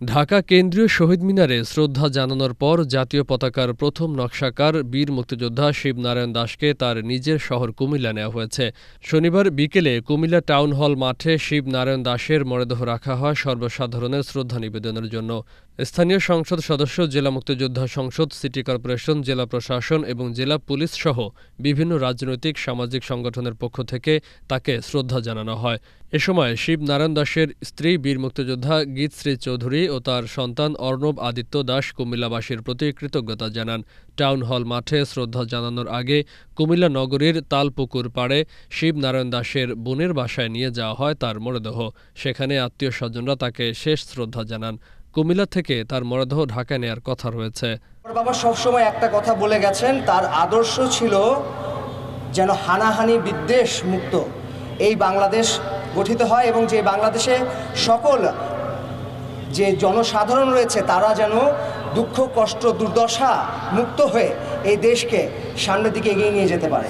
ঢাকা কেন্দ্রীয় শহীদ মিনারে শ্রদ্ধা জানানোর পর জাতীয় পতাকার প্রথম নকশাকার বীর মুক্তিযোদ্ধা শিবনারায়ণ দাসকে তার নিজের শহর কুমিল্লা নেওয়া হয়েছে। শনিবার বিকেলে কুমিল্লা টাউন হল মাঠে শিবনারায়ণ দাসের মরদেহ রাখা হয় সর্বসাধারণের শ্রদ্ধা নিবেদনের জন্য। স্থানীয় সংসদ সদস্য, জেলা মুক্তিযোদ্ধা সংসদ, সিটি কর্পোরেশন, জেলা প্রশাসন এবং জেলা পুলিশ সহ বিভিন্ন রাজনৈতিক সামাজিক সংগঠনের পক্ষ থেকে তাকে শ্রদ্ধা জানানো হয়। এ সময় শিবনারায়ণ দাসের স্ত্রী বীর মুক্তিযোদ্ধা গীতশ্রী চৌধুরী ও তার সন্তান অর্ণব আদিত্য দাস কুমিল্লাবাসীর প্রতি কৃতজ্ঞতা জানান। টাউন হল মাঠে শ্রদ্ধা জানানোর আগে কুমিল্লা নগরীর তালপুকুর পাড়ে শিবনারায়ণ দাসের বোনের বাসায় নিয়ে যাওয়া হয় তার মরদেহ। সেখানে আত্মীয় স্বজনরা তাকে শেষ শ্রদ্ধা জানান। কুমিল্লা থেকে তার মরদেহ ঢাকায় নেয়ার কথা রয়েছে। বাবা সবসময় একটা কথা বলে গেছেন, তার আদর্শ ছিল যেন হানাহানি বিদ্বেষ মুক্ত এই বাংলাদেশ গঠিত হয় এবং যে বাংলাদেশে সকল যে জনসাধারণ রয়েছে তারা যেন দুঃখ, কষ্ট, দুর্দশা মুক্ত হয়ে এই দেশকে সামনের দিকে এগিয়ে নিয়ে যেতে পারে।